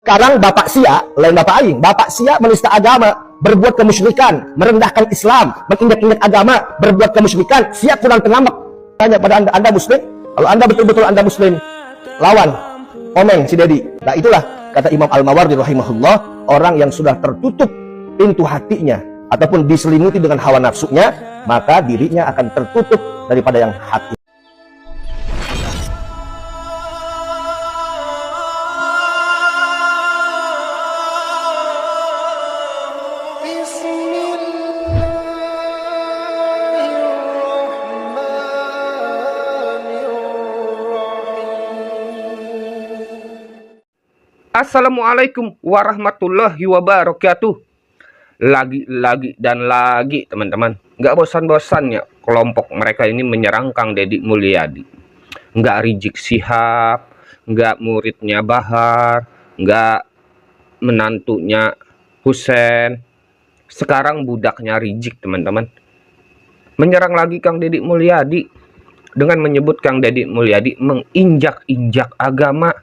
Sekarang Bapak Sia, lain Bapak Aing, Bapak Sia menista agama, berbuat kemusyrikan, merendahkan Islam, menginjak-injak agama, berbuat kemusyrikan. Sia kurang tengamek. Tanya pada anda Muslim, kalau anda betul-betul anda Muslim, lawan, omeng si Dedi. Nah itulah kata Imam Al-Mawardi rahimahullah, orang yang sudah tertutup pintu hatinya ataupun diselimuti dengan hawa nafsunya, maka dirinya akan tertutup daripada yang hak. Assalamualaikum warahmatullahi wabarakatuh. Lagi dan lagi teman-teman, nggak bosan-bosannya kelompok mereka ini menyerang Kang Deddy Mulyadi. Nggak Rizik Syihab, nggak muridnya Bahar, nggak menantunya Husein, sekarang budaknya Rizik teman-teman. Menyerang lagi Kang Deddy Mulyadi dengan menyebut Kang Deddy Mulyadi menginjak-injak agama,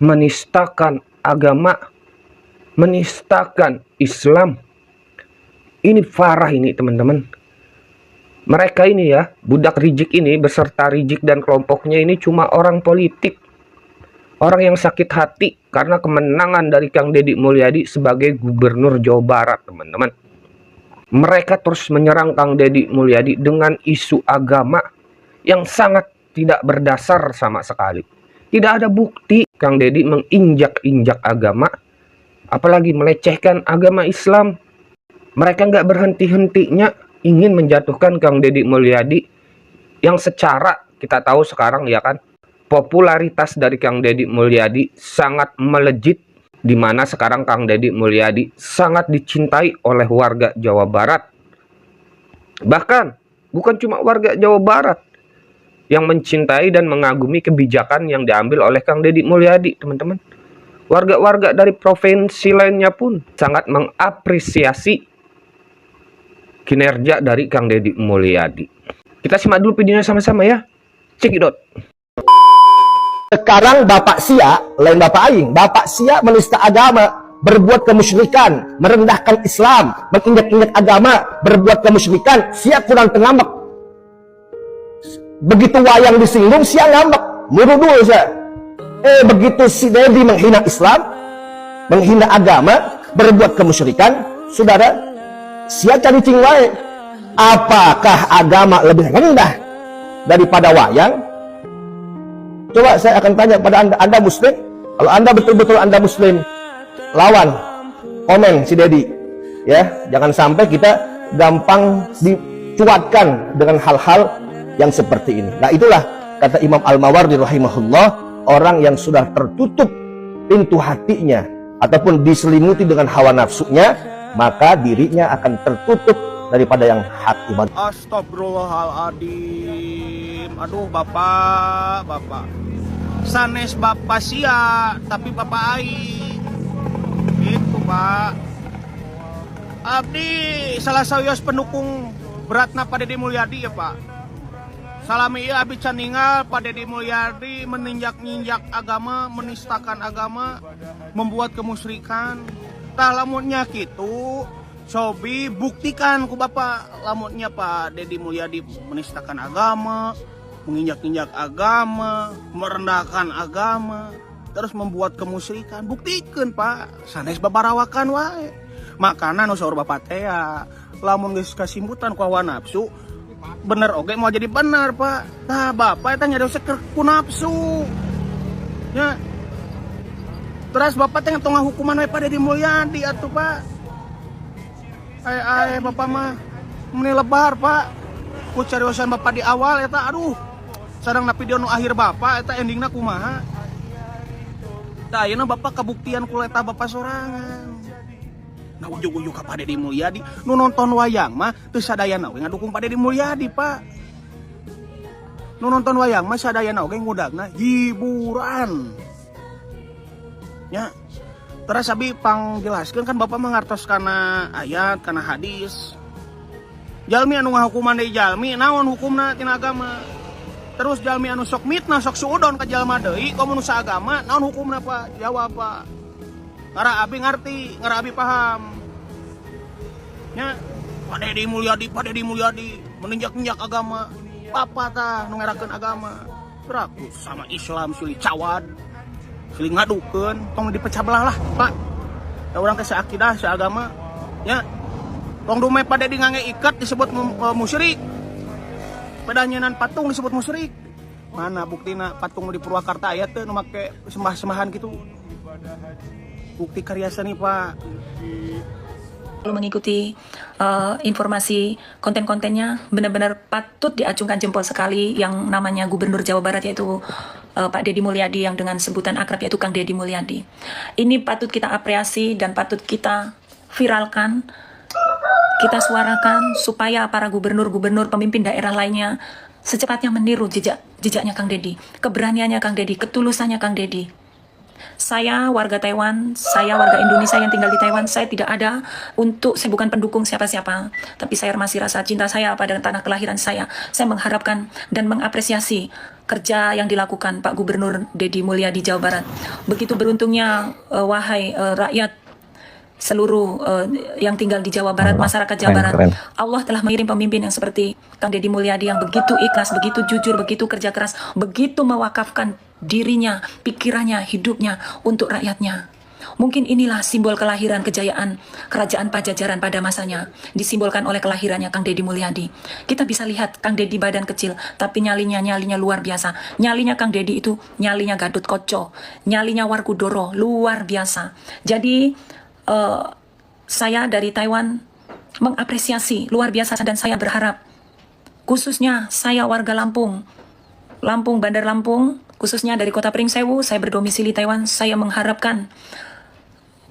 menistakan agama, menistakan Islam. Ini parah ini teman-teman. Mereka ini ya, budak Rizik ini beserta Rizik dan kelompoknya ini cuma orang politik. Orang yang sakit hati karena kemenangan dari Kang Deddy Mulyadi sebagai gubernur Jawa Barat teman-teman. Mereka terus menyerang Kang Deddy Mulyadi dengan isu agama yang sangat tidak berdasar sama sekali. Tidak ada bukti Kang Deddy menginjak-injak agama, apalagi melecehkan agama Islam. Mereka nggak berhenti-hentinya ingin menjatuhkan Kang Deddy Mulyadi yang secara kita tahu sekarang ya kan, popularitas dari Kang Deddy Mulyadi sangat melejit, di mana sekarang Kang Deddy Mulyadi sangat dicintai oleh warga Jawa Barat. Bahkan bukan cuma warga Jawa Barat yang mencintai dan mengagumi kebijakan yang diambil oleh Kang Deddy Mulyadi, teman-teman. Warga-warga dari provinsi lainnya pun sangat mengapresiasi kinerja dari Kang Deddy Mulyadi. Kita simak dulu videonya sama-sama ya. Cekidot. Sekarang Bapak Sia, lain Bapak Aing, Bapak Sia menista agama, berbuat kemusyrikan, merendahkan Islam, menginjak-injak agama, berbuat kemusyrikan. Sia kurang tengamek. Begitu wayang disinggung, Sia ngambek, muru dulu saya. Begitu si Deddy menghina Islam, menghina agama, berbuat kemusyrikan, saudara, Sia cari cing wae. Apakah agama lebih rendah daripada wayang? Coba saya akan tanya pada anda Muslim, kalau anda betul-betul anda Muslim, lawan, omeng si Deddy. Ya, jangan sampai kita gampang dicuatkan dengan hal-hal yang seperti ini. Nah itulah kata Imam Al-Mawardi rahimahullah, orang yang sudah tertutup pintu hatinya ataupun diselimuti dengan hawa nafsunya, maka dirinya akan tertutup daripada yang hak ibadah. Astagfirullahaladzim. Aduh bapak sanes Bapak Sia tapi Bapak Aing itu pak abdi salah sawios pendukung beratna Pak Deddy Mulyadi ya pak. Salami ieu abdi can ningal Pak Deddy Mulyadi meninjak-ninjak agama, menistakan agama, membuat kemusyrikan. Tah lamunnya kitu, sobi buktikan ku Bapak lamunnya Pak Deddy Mulyadi menistakan agama, menginjak-injak agama, merendahkan agama, terus membuat kemusyrikan. Buktikan Pak, sanes babarawakan wae. Makana nu saur Bapak teh lamun geus kasimbutan ku hawa nafsu, bener oke mau jadi bener Pak. Nah Bapak itu nyari seker ku nafsu ya. Terus Bapak teh ngetongah hukuman wae Pak Deddy Mulyadi atuh Pak. Ay Bapak mah meni lebar Pak. Ku cariosan Bapak di awal eta aduh. Sareng na video nu akhir Bapak eta endingna kumaha. Tah ayeuna Bapak kabuktian ku eta Bapak sorangan. Nah ujug-ujug ka Pak Deddy Mulyadi nu nonton wayang mah teu sadayana we ngadukung Pak Deddy Mulyadi Pak. Nu nonton wayang mah sadayana oge ngudagna hiburan. Ya. Terus abi pangjelaskeun kan Bapak mangartos kana ayat kana hadis. Jalmi anu ngahukuman deui jalmi naon hukumna tina agama. Terus jalmi anu sok mitna sok suudon ka jalma deui komo nu saagama naon hukumna Pak? Jawab Pak. ngara abi ngerti, ngara abi paham. Nya Pak Deddy Mulyadi menunjak-nunjak agama. Papa tah nu ngerakeun agama. Beraku sama Islam silih cawad. Silih ngadukeun, tong dipecah belah lah, Pak. Da urang teh seakidah, seagama. Nya tong dume Pak Deddy ngangge ikat disebut musyrik. Padanyanan patung disebut musyrik. Mana buktina patung di Purwakarta aya teh nu make sembah-sembahan gitu. Bukti karya seni, Pak. Lalu mengikuti informasi konten-kontennya, benar-benar patut diacungkan jempol sekali yang namanya Gubernur Jawa Barat, yaitu Pak Deddy Mulyadi, yang dengan sebutan akrab yaitu Kang Deddy Mulyadi. Ini patut kita apresiasi dan patut kita viralkan, kita suarakan supaya para gubernur-gubernur pemimpin daerah lainnya secepatnya meniru jejaknya Kang Deddy, keberaniannya Kang Deddy, ketulusannya Kang Deddy. Saya warga Taiwan, saya warga Indonesia yang tinggal di Taiwan, saya tidak ada saya bukan pendukung siapa-siapa, tapi saya masih rasa cinta saya pada tanah kelahiran saya. Saya mengharapkan dan mengapresiasi kerja yang dilakukan Pak Gubernur Deddy Mulyadi Jawa Barat. Begitu beruntungnya wahai rakyat seluruh yang tinggal di Jawa Barat, masyarakat Jawa Barat, Allah telah mengirim pemimpin yang seperti Kang Deddy Mulyadi, yang begitu ikhlas, begitu jujur, begitu kerja keras, begitu mewakafkan dirinya, pikirannya, hidupnya untuk rakyatnya. Mungkin inilah simbol kelahiran kejayaan Kerajaan Pajajaran pada masanya, disimbolkan oleh kelahirannya Kang Deddy Mulyadi. Kita bisa lihat Kang Deddy badan kecil, tapi nyalinya luar biasa. Nyalinya Kang Deddy itu nyalinya Gadut Koco, nyalinya Warkudoro, luar biasa. Jadi saya dari Taiwan mengapresiasi luar biasa, dan saya berharap, khususnya saya warga Lampung, Bandar Lampung, khususnya dari Kota Pringsewu, saya berdomisili Taiwan, saya mengharapkan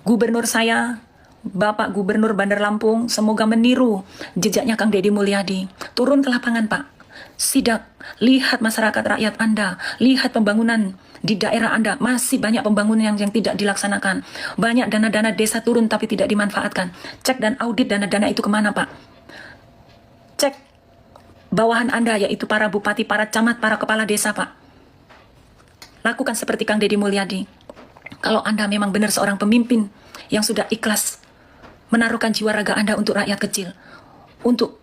gubernur saya, Bapak Gubernur Bandar Lampung, semoga meniru jejaknya Kang Deddy Mulyadi. Turun ke lapangan, Pak. Sidak, lihat masyarakat rakyat Anda, lihat pembangunan di daerah Anda, masih banyak pembangunan yang tidak dilaksanakan. Banyak dana-dana desa turun tapi tidak dimanfaatkan. Cek dan audit dana-dana itu kemana, Pak? Cek bawahan Anda, yaitu para bupati, para camat, para kepala desa, Pak. Lakukan seperti Kang Deddy Mulyadi. Kalau Anda memang benar seorang pemimpin yang sudah ikhlas menaruhkan jiwa raga Anda untuk rakyat kecil, untuk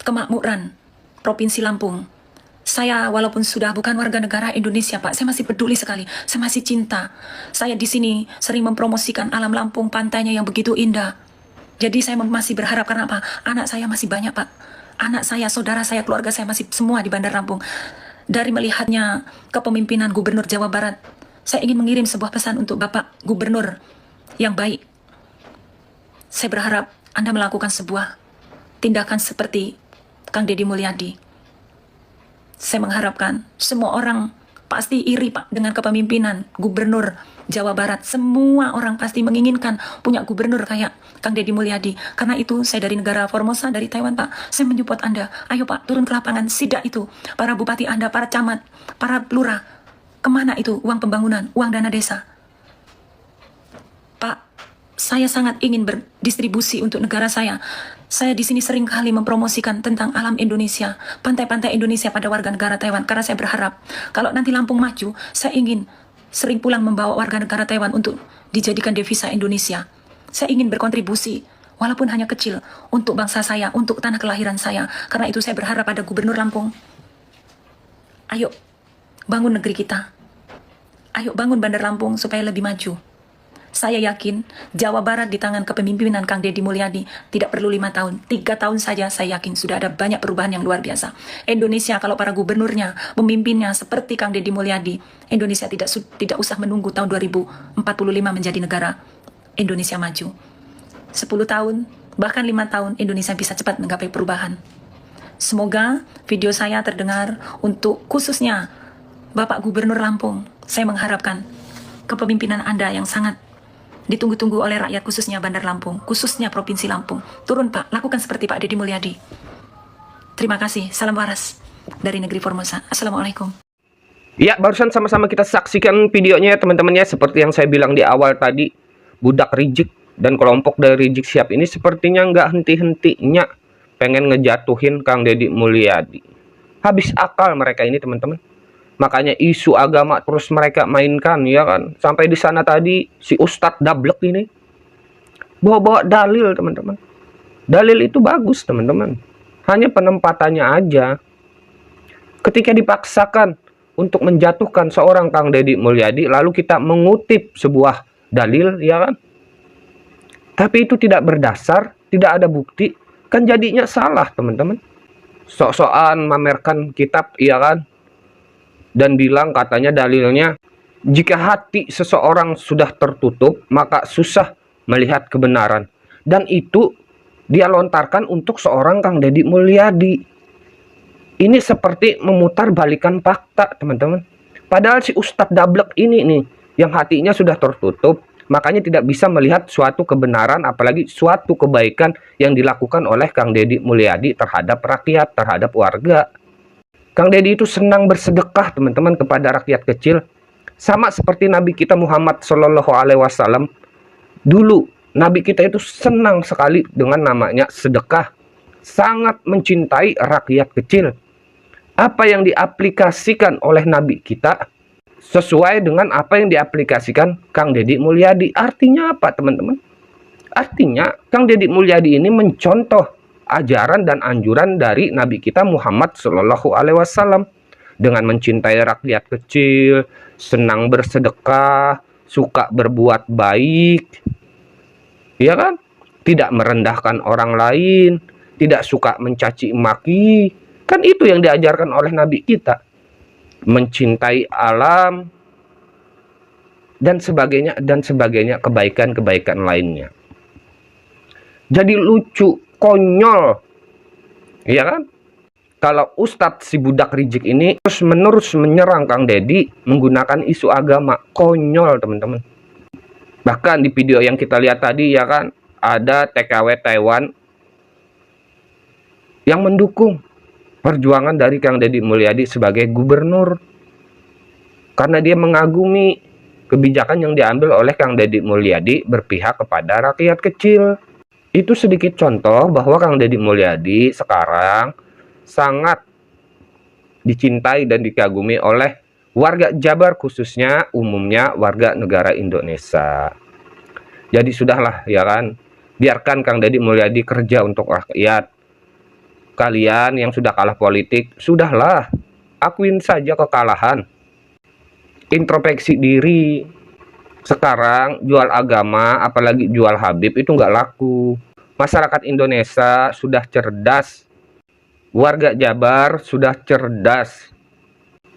kemakmuran Provinsi Lampung. Saya walaupun sudah bukan warga negara Indonesia, Pak, saya masih peduli sekali, saya masih cinta. Saya di sini sering mempromosikan alam Lampung, pantainya yang begitu indah. Jadi saya masih berharap, karena apa? Anak saya masih banyak, Pak. Anak saya, saudara saya, keluarga saya masih semua di Bandar Lampung. Dari melihatnya kepemimpinan Gubernur Jawa Barat, saya ingin mengirim sebuah pesan untuk Bapak Gubernur yang baik. Saya berharap Anda melakukan sebuah tindakan seperti Kang Deddy Mulyadi. Saya mengharapkan semua orang pasti iri, Pak, dengan kepemimpinan Gubernur Jawa Barat. Semua orang pasti menginginkan punya gubernur kayak Kang Deddy Mulyadi. Karena itu saya dari negara Formosa, dari Taiwan, Pak, saya menyupport Anda. Ayo, Pak, turun ke lapangan, sidak itu para bupati Anda, para camat, para lurah. Kemana itu uang pembangunan, uang dana desa? Pak, saya sangat ingin berdistribusi untuk negara saya. Saya di sini sering kali mempromosikan tentang alam Indonesia, pantai-pantai Indonesia pada warga negara Taiwan, karena saya berharap kalau nanti Lampung maju, saya ingin sering pulang membawa warga negara Taiwan untuk dijadikan devisa Indonesia. Saya ingin berkontribusi, walaupun hanya kecil, untuk bangsa saya, untuk tanah kelahiran saya. Karena itu saya berharap pada Gubernur Lampung, ayo bangun negeri kita. Ayo bangun Bandar Lampung supaya lebih maju. Saya yakin Jawa Barat di tangan kepemimpinan Kang Deddy Mulyadi tidak perlu 5 tahun, 3 tahun saja saya yakin sudah ada banyak perubahan yang luar biasa. Indonesia kalau para gubernurnya, pemimpinnya seperti Kang Deddy Mulyadi, Indonesia tidak usah menunggu tahun 2045 menjadi negara Indonesia maju. 10 tahun, bahkan 5 tahun Indonesia bisa cepat menggapai perubahan. Semoga video saya terdengar untuk khususnya Bapak Gubernur Lampung. Saya mengharapkan kepemimpinan Anda yang sangat ditunggu-tunggu oleh rakyat, khususnya Bandar Lampung, khususnya Provinsi Lampung. Turun, Pak, lakukan seperti Pak Deddy Mulyadi. Terima kasih. Salam waras dari negeri Formosa. Assalamualaikum. Ya, barusan sama-sama kita saksikan videonya, teman-teman ya. Seperti yang saya bilang di awal tadi, budak Rizik dan kelompok dari Rizik Syihab ini sepertinya nggak henti-hentinya pengen ngejatuhin Kang Deddy Mulyadi. Habis akal mereka ini, teman-teman. Makanya isu agama terus mereka mainkan, ya kan. Sampai di sana tadi si Ustadz Dablek ini bawa-bawa dalil, teman-teman. Dalil itu bagus, teman-teman. Hanya penempatannya aja. Ketika dipaksakan untuk menjatuhkan seorang Kang Deddy Mulyadi, lalu kita mengutip sebuah dalil, ya kan. Tapi itu tidak berdasar, tidak ada bukti, kan jadinya salah, teman-teman. Sok-sokan mamerkan kitab, ya kan. Dan bilang katanya dalilnya, jika hati seseorang sudah tertutup, maka susah melihat kebenaran. Dan itu dia lontarkan untuk seorang Kang Deddy Mulyadi. Ini seperti memutar balikan fakta, teman-teman. Padahal si Ustadz Dablek ini nih, yang hatinya sudah tertutup, makanya tidak bisa melihat suatu kebenaran, apalagi suatu kebaikan yang dilakukan oleh Kang Deddy Mulyadi terhadap rakyat, terhadap warga. Kang Deddy itu senang bersedekah, teman-teman, kepada rakyat kecil. Sama seperti Nabi kita Muhammad SAW. Dulu, Nabi kita itu senang sekali dengan namanya sedekah. Sangat mencintai rakyat kecil. Apa yang diaplikasikan oleh Nabi kita sesuai dengan apa yang diaplikasikan Kang Deddy Mulyadi. Artinya apa, teman-teman? Artinya, Kang Deddy Mulyadi ini mencontoh ajaran dan anjuran dari Nabi kita Muhammad SAW dengan mencintai rakyat kecil, senang bersedekah, suka berbuat baik, ya kan? Tidak merendahkan orang lain, tidak suka mencaci maki, kan itu yang diajarkan oleh Nabi kita. Mencintai alam dan sebagainya kebaikan-kebaikan lainnya. Jadi lucu, konyol, ya kan? Kalau Ustadz si budak rijik ini terus-menerus menyerang Kang Deddy menggunakan isu agama, konyol, teman-teman. Bahkan di video yang kita lihat tadi, ya kan, ada TKW Taiwan yang mendukung perjuangan dari Kang Deddy Mulyadi sebagai gubernur. Karena dia mengagumi kebijakan yang diambil oleh Kang Deddy Mulyadi berpihak kepada rakyat kecil. Itu sedikit contoh bahwa Kang Deddy Mulyadi sekarang sangat dicintai dan dikagumi oleh warga Jabar, khususnya umumnya warga negara Indonesia. Jadi sudahlah, ya kan, biarkan Kang Deddy Mulyadi kerja untuk rakyat. Kalian yang sudah kalah politik, sudahlah, akuin saja kekalahan. Introspeksi diri. Sekarang jual agama, apalagi jual Habib, itu nggak laku. Masyarakat Indonesia sudah cerdas. Warga Jabar sudah cerdas.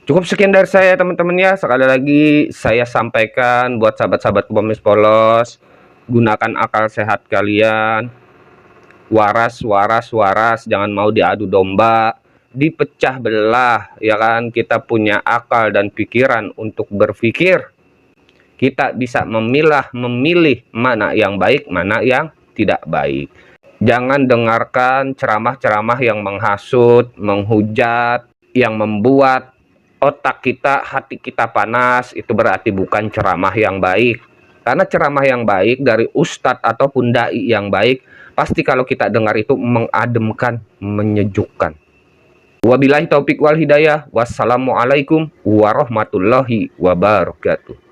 Cukup sekian dari saya, teman-teman, ya. Sekali lagi saya sampaikan buat sahabat-sahabat Komis Polos, gunakan akal sehat kalian. Waras, jangan mau diadu domba, dipecah belah, ya kan. Kita punya akal dan pikiran untuk berpikir. Kita bisa memilih mana yang baik, mana yang tidak baik. Jangan dengarkan ceramah-ceramah yang menghasut, menghujat, yang membuat otak kita, hati kita panas. Itu berarti bukan ceramah yang baik. Karena ceramah yang baik dari ustadz ataupun dai yang baik, pasti kalau kita dengar itu mengademkan, menyejukkan. Wabillahi taufik wal hidayah. Wassalamualaikum warahmatullahi wabarakatuh.